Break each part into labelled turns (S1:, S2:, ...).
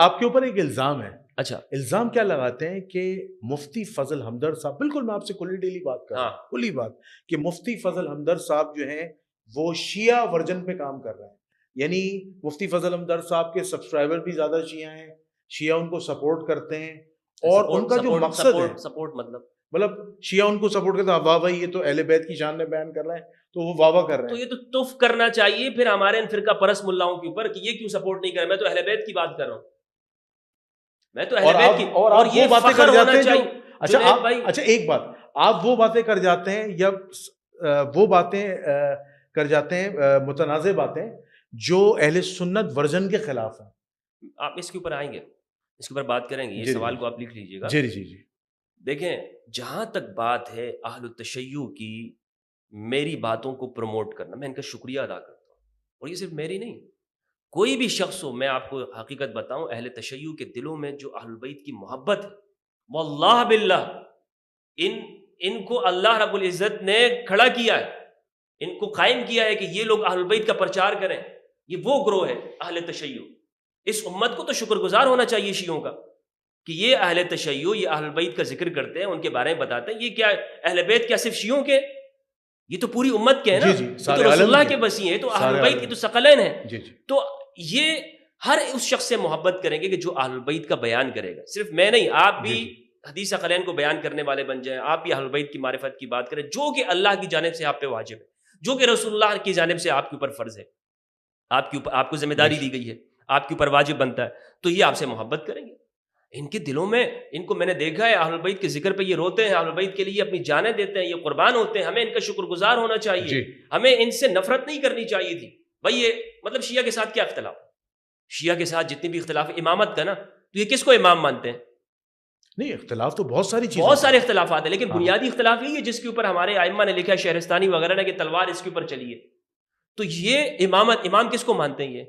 S1: آپ کے اوپر ایک الزام ہے.
S2: اچھا
S1: الزام کیا لگاتے ہیں کہ مفتی فضل ہمدرد صاحب، بالکل میں آپ سے کلی ڈیلی بات کر رہا ہوں، کلی بات، کہ مفتی فضل ہمدرد صاحب جو ہیں وہ شیعہ ورژن پہ کام کر رہے ہیں. یعنی مفتی فضل ہمدرد صاحب کے سبسکرائبر بھی زیادہ شیعہ ہیں، شیعہ ان کو سپورٹ کرتے ہیں، اور ان کا جو مقصد ہے
S2: سپورٹ
S1: مطلب شیعہ ان کو سپورٹ کرتے ہیں. واہ بھائی یہ تو اہل بیت کی شان میں بیان کر رہے ہیں، تو وہ واہ واہ کر رہے ہیں.
S2: تو یہ تو تف کرنا چاہیے پھر ہمارے ان فرقہ پرست ملاؤں کے اوپر کہ یہ کیوں سپورٹ نہیں کر رہے. میں تو اہل بیت کی بات کر رہا ہوں، میں تو اہل بیت کی، اور یہ
S1: باتیں کر جاتے ہیں جو
S2: اچھا
S1: ایک بات، آپ وہ باتیں کر جاتے ہیں یا وہ باتیں کر جاتے ہیں متنازع باتیں جو اہل سنت ورژن کے خلاف ہیں.
S2: آپ اس کے اوپر آئیں گے، اس کے اوپر بات کریں گے. یہ سوال کو آپ لکھ لیجئے گا.
S1: جی جی جی.
S2: دیکھیں جہاں تک بات ہے اہل التشیع کی، میری باتوں کو پروموٹ کرنا، میں ان کا شکریہ ادا کرتا ہوں. اور یہ صرف میری نہیں، کوئی بھی شخص ہو، میں آپ کو حقیقت بتاؤں، اہل تشیع کے دلوں میں جو اہل بیت کی محبت ہے، واللہ باللہ ان کو اللہ رب العزت نے کھڑا کیا ہے، ان کو قائم کیا ہے کہ یہ لوگ اہل بیت کا پرچار کریں. یہ وہ گروہ ہے اہل تشیع. اس امت کو تو شکر گزار ہونا چاہیے شیعوں کا کہ یہ اہل تشیع، یہ اہل بیت کا ذکر کرتے ہیں، ان کے بارے میں بتاتے ہیں. یہ کیا اہل بیت کیا صرف شیعوں کے؟ یہ تو پوری امت کے ہیں نا. یہ تو رسول اللہ کے وصی ہیں، تو اہل بیت کی تو ثقلین ہیں. تو یہ ہر اس شخص سے محبت کریں گے کہ جو اہل بیت کا بیان کرے گا. صرف میں نہیں، آپ بھی حدیث ثقلین کو بیان کرنے والے بن جائیں. آپ بھی اہل بیت کی معرفت کی بات کریں، جو کہ اللہ کی جانب سے آپ پہ واجب ہے، جو کہ رسول اللہ کی جانب سے آپ کے اوپر فرض ہے، آپ کو ذمہ داری دی گئی ہے، آپ کے اوپر واجب بنتا ہے. تو یہ آپ سے محبت کریں گے. ان کے دلوں میں، ان کو میں نے دیکھا ہے اہل بیت کے ذکر پہ یہ روتے ہیں، اہل بیت کے لیے اپنی جانیں دیتے ہیں، یہ قربان ہوتے ہیں. ہمیں ان کا شکر گزار ہونا چاہیے. ہمیں ان سے نفرت نہیں کرنی چاہیے تھی. بھائی یہ مطلب شیعہ کے ساتھ کیا اختلاف؟ شیعہ کے ساتھ جتنی بھی اختلاف ہے امامت کا نا، تو یہ کس کو امام مانتے ہیں؟
S1: نہیں، اختلاف تو بہت ساری چیزیں،
S2: بہت سارے اختلافات ہیں، لیکن بنیادی اختلاف یہی ہے جس کے اوپر ہمارے ائمہ نے لکھا ہے، شہرستانی وغیرہ نے، کہ تلوار اس کے اوپر چلی ہے. تو یہ امام کس کو مانتے ہیں؟ یہ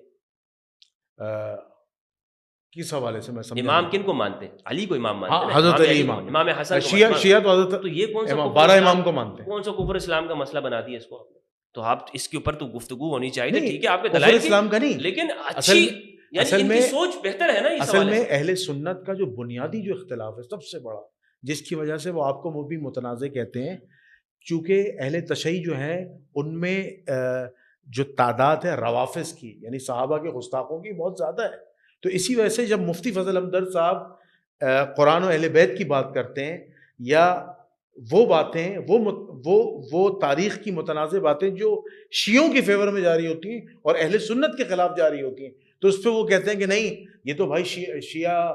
S1: کس حوالے سے میں سمجھا؟
S2: امام کن کو مانتے ہیں؟ علی کو امام مانتے ہیں،
S1: حضرت علی امام،
S2: امام حسن کو.
S1: شیعہ تو حضرت،
S2: تو یہ کون سا
S1: 12 امام کو مانتے ہیں.
S2: کون سا کفر اسلام کا مسئلہ بنا دیا اس کو آپ نے؟ تو آپ اس کے اوپر تو گفتگو ہونی چاہیے. ٹھیک ہے آپ کے دلائل
S1: اسلام کا نہیں،
S2: لیکن اچھی، یعنی ان کی سوچ بہتر ہے نا.
S1: اصل میں اہل سنت کا جو بنیادی جو اختلاف ہے سب سے بڑا، جس کی وجہ سے وہ آپ کو بھی متنازع کہتے ہیں، چونکہ اہل تشیع جو ہیں ان میں جو تعداد ہے روافض کی، یعنی صحابہ کے گستاخوں کی بہت زیادہ ہے. تو اسی وجہ سے جب مفتی فضل ہمدرد صاحب قرآن و اہل بیت کی بات کرتے ہیں، یا وہ باتیں، وہ تاریخ کی متنازع باتیں جو شیعوں کی فیور میں جاری ہوتی ہیں اور اہل سنت کے خلاف جاری ہوتی ہیں، تو اس پہ وہ کہتے ہیں کہ نہیں یہ تو بھائی شیعہ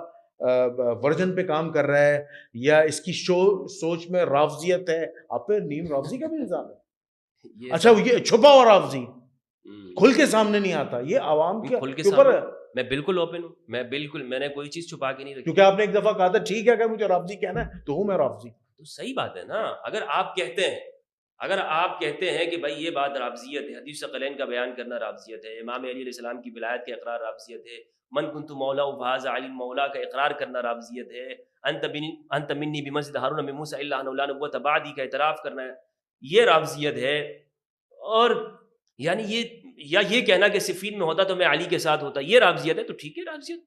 S1: ورژن پہ کام کر رہا ہے، یا اس کی سوچ میں رافضیت ہے. آپ پہ نیم رافضی کا بھی الزام ہے. اچھا یہ چھپا ہوا رافضی کھل کے سامنے نہیں آتا، یہ عوام کے اوپر.
S2: میں بالکل اوپن ہوں، میں نے کوئی چیز چھپا کے نہیں رکھی.
S1: کیونکہ آپ نے ایک دفعہ کہا تھا ٹھیک ہے اگر مجھے رافضی کہنا ہے تو ہوں میں رافضی.
S2: تو صحیح بات ہے نا. اگر آپ کہتے ہیں کہ بھائی یہ بات رافضیت ہے، حدیث ثقلین کا بیان کرنا رافضیت ہے، امام علی علیہ السلام کی ولایت کا اقرار رافضیت ہے، من کنت مولا فہذا علی مولا کا اقرار کرنا رافضیت ہے، انت منی بمنزلۃ ہارون من موسیٰ الا انہ لا نبوۃ بعدی کا اعتراف کرنا ہے، یہ رافضیت ہے. اور یعنی یہ کہنا کہ صفین میں ہوتا تو میں علی کے ساتھ ہوتا، یہ رافضیت ہے. تو ٹھیک ہے رافضیت.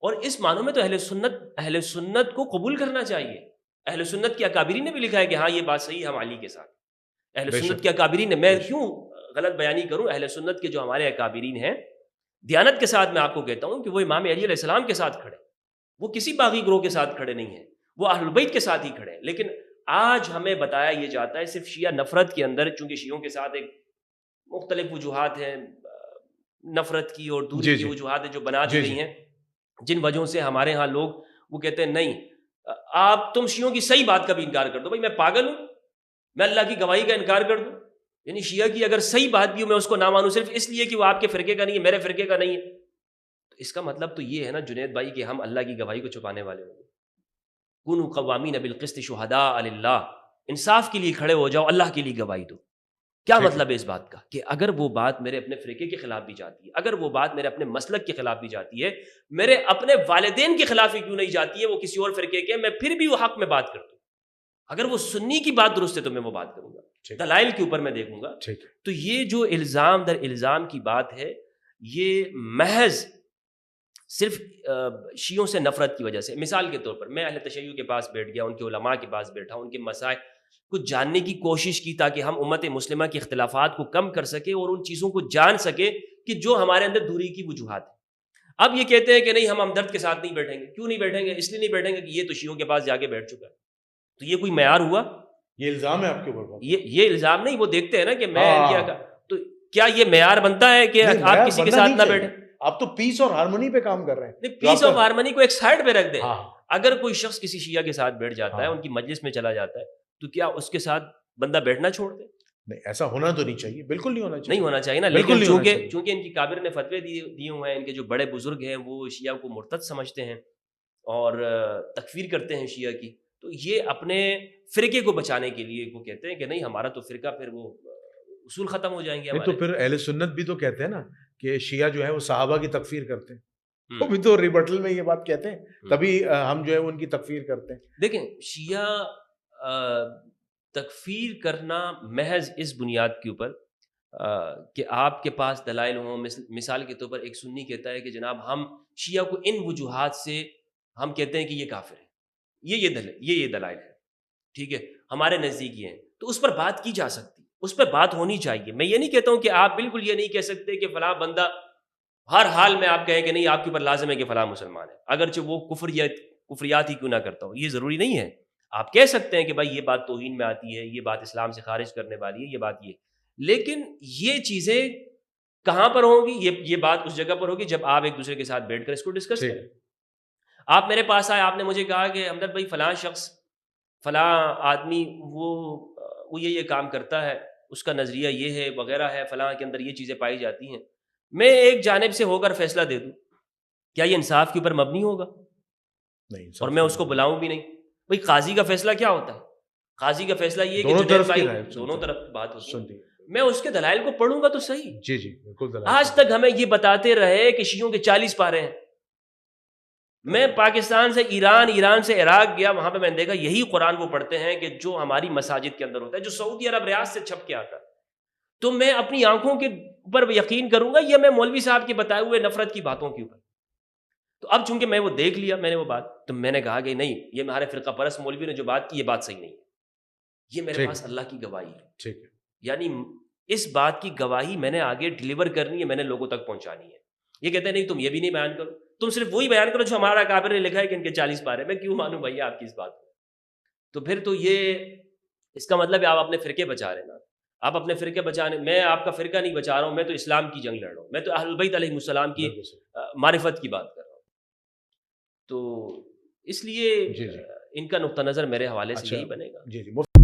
S2: اور اس معنوں میں تو اہل سنت کو قبول کرنا چاہیے. اہل سنت کے اکابرین نے بھی لکھا ہے کہ ہاں یہ بات صحیح ہے، ہم علی کے ساتھ. اہل سنت کے اکابرین نے، میں کیوں غلط بیانی کروں، اہل سنت کے جو ہمارے اکابرین ہیں دیانت کے ساتھ، میں آپ کو کہتا ہوں کہ وہ امام علی علیہ السلام کے ساتھ کھڑے، وہ کسی باغی گروہ کے ساتھ کھڑے نہیں ہیں، وہ اہل بیت کے ساتھ ہی کھڑے ہیں. لیکن آج ہمیں بتایا یہ جاتا ہے صرف شیعہ نفرت کے اندر، چونکہ شیعوں کے ساتھ ایک مختلف وجوہات ہیں نفرت کی اور دوری کی وجوہات ہیں جو بنا دی گئی ہیں، جن وجہوں سے ہمارے ہاں لوگ وہ کہتے ہیں نہیں آپ تم شیعوں کی صحیح بات کا بھی انکار کر دو. بھائی میں پاگل ہوں؟ میں اللہ کی گواہی کا انکار کر دوں؟ یعنی شیعہ کی اگر صحیح بات بھی ہو میں اس کو نہ مانوں صرف اس لیے کہ وہ آپ کے فرقے کا نہیں ہے، میرے فرقے کا نہیں ہے. تو اس کا مطلب تو یہ ہے نا جنید بھائی کہ ہم اللہ کی گواہی کو چھپانے والے ہوں گے. کونوا قوامین بالقسط شہداء للہ، انصاف کے لیے کھڑے ہو جاؤ، اللہ کے لیے گواہی دو. کیا مطلب ہے اس بات کا؟ کہ اگر وہ بات میرے اپنے فرقے کے خلاف بھی جاتی ہے، اگر وہ بات میرے اپنے مسلک کے خلاف بھی جاتی ہے، میرے اپنے والدین کے خلاف ہی کیوں نہیں جاتی ہے، وہ کسی اور فرقے کے، میں پھر بھی وہ حق میں بات کرتا ہوں. اگر وہ سنی کی بات درست ہے تو میں وہ بات کروں گا، دلائل کے اوپر میں دیکھوں گا. تو یہ جو الزام در الزام کی بات ہے، یہ محض صرف شیعوں سے نفرت کی وجہ سے. مثال کے طور پر میں اہل تشیع کے پاس بیٹھ گیا, ان کے علماء کے پاس بیٹھا, ان کے مسائل کو جاننے کی کوشش کی تاکہ ہم امت مسلمہ کے اختلافات کو کم کر سکیں اور ان چیزوں کو جان سکیں کہ جو ہمارے اندر دوری کی وجوہات ہیں. اب یہ کہتے ہیں کہ نہیں ہم ہمدرد کے ساتھ نہیں بیٹھیں گے. کیوں نہیں بیٹھیں گے؟ اس لیے نہیں بیٹھیں گے کہ یہ تو شیعوں کے پاس جا کے بیٹھ چکا ہے. تو یہ کوئی معیار ہوا؟
S1: یہ الزام ہے آپ کے اوپر.
S2: یہ الزام نہیں, وہ دیکھتے ہیں نا کہ میں کیا, تو کیا یہ معیار بنتا ہے کہ آپ کسی کے ساتھ نہ بیٹھیں؟
S1: آپ تو پیس اور ہارمونی پہ کام کر رہے ہیں.
S2: پیس اور ہارمونی کو ایک سائڈ پہ رکھ دیں. اگر کوئی شخص کسی شیعہ کے ساتھ بیٹھ جاتا ہے, ان کی مجلس میں چلا جاتا ہے, تو کیا اس کے ساتھ بندہ بیٹھنا چھوڑ دے؟
S1: نہیں, ایسا ہونا تو نہیں چاہیے, بالکل نہیں ہونا چاہیے.
S2: نہیں ہونا چاہیے نا. لیکن چونکہ ان کی کابر نے فتوے دیے ہوئے ہیں, ان کے جو بڑے بزرگ ہیں وہ شیعہ کو مرتد سمجھتے ہیں اور تکفیر کرتے ہیں شیعہ کی, تو یہ اپنے فرقے کو بچانے کے لیے وہ کہتے ہیں کہ نہیں ہمارا تو فرقہ پھر وہ اصول ختم ہو جائیں گے.
S1: تو پھر اہل سنت بھی تو کہتے ہیں نا کہ شیعہ جو ہے وہ صحابہ کی تکفیر کرتے ہیں, وہ بھی تو ریبٹل میں یہ بات کہتے ہیں, تبھی ہم جو ہے ان کی تکفیر کرتے ہیں.
S2: دیکھیں, شیعہ تکفیر کرنا محض اس بنیاد کے اوپر کہ آپ کے پاس دلائل ہوں. مثال کے طور پر ایک سنی کہتا ہے کہ جناب ہم شیعہ کو ان وجوہات سے ہم کہتے ہیں کہ یہ کافر ہے, یہ دلائل ہے, ٹھیک ہے, ہمارے نزدیک یہ ہیں, تو اس پر بات کی جا سکتی, اس پہ بات ہونی چاہیے. میں یہ نہیں کہتا ہوں کہ آپ بالکل یہ نہیں کہہ سکتے کہ فلاں بندہ ہر حال میں آپ کہیں کہ نہیں آپ کے اوپر لازم ہے کہ فلاں مسلمان ہے, اگرچہ وہ کفریات ہی کیوں نہ کرتا ہو. یہ ضروری نہیں ہے. آپ کہہ سکتے ہیں کہ بھائی یہ بات توہین میں آتی ہے, یہ بات اسلام سے خارج کرنے والی ہے, یہ بات یہ, لیکن یہ چیزیں کہاں پر ہوں گی؟ یہ بات اس جگہ پر ہوگی جب آپ ایک دوسرے کے ساتھ بیٹھ کر اس کو ڈسکس کریں. آپ میرے پاس آئے, آپ نے مجھے کہا کہ ہمدرد بھائی فلاں شخص فلاں آدمی وہ یہ کام کرتا ہے, اس کا نظریہ یہ ہے وغیرہ ہے, فلاں کے اندر یہ چیزیں پائی جاتی ہیں, میں ایک جانب سے ہو کر فیصلہ دے دوں, کیا یہ انصاف کے اوپر مبنی ہوگا؟
S1: نہیں.
S2: اور میں اس کو بلاؤں بھی نہیں. بھائی قاضی کا فیصلہ کیا ہوتا ہے؟ قاضی کا فیصلہ یہ کہ دونوں طرف بات ہوتی ہے. میں اس کے دلائل کو پڑھوں گا تو صحیح.
S1: جی بالکل.
S2: آج تک ہمیں یہ بتاتے رہے کہ شیعوں کے 40 پارے ہیں. میں پاکستان سے ایران سے عراق گیا, وہاں پہ میں نے دیکھا یہی قرآن وہ پڑھتے ہیں کہ جو ہماری مساجد کے اندر ہوتا ہے, جو سعودی عرب ریاض سے چھپ کے آتا ہے. تو میں اپنی آنکھوں کے اوپر یقین کروں گا یا میں مولوی صاحب کے بتائے ہوئے نفرت کی باتوں کے اوپر؟ تو اب چونکہ میں وہ دیکھ لیا, میں نے وہ بات, تو میں نے کہا کہ نہیں, یہ ہمارے فرقہ پرست مولوی نے جو بات کی یہ بات صحیح نہیں ہے, یہ میرے پاس اللہ کی گواہی ہے.
S1: ٹھیک ہے,
S2: یعنی اس بات کی گواہی میں نے آگے ڈیلیور کرنی ہے, میں نے لوگوں تک پہنچانی ہے. یہ کہتے ہیں نہیں تم یہ بھی نہیں بیان کرو, تم صرف وہی بیان کرو جو ہمارا کابر نے لکھا ہے کہ ان کے 40 پارے. میں کیوں مانوں بھائی آپ کی اس بات کو؟ تو پھر تو یہ اس کا مطلب ہے آپ اپنے فرقے بچا رہے نا. آپ اپنے فرقے بچانے, میں آپ کا فرقہ نہیں بچا رہا ہوں, میں تو اسلام کی جنگ لڑ رہا ہوں, میں تو اہل البیت علیہ السلام کی معرفت کی بات کر رہا ہوں. تو اس لیے ان کا نقطہ نظر میرے حوالے سے یہی بنے گا.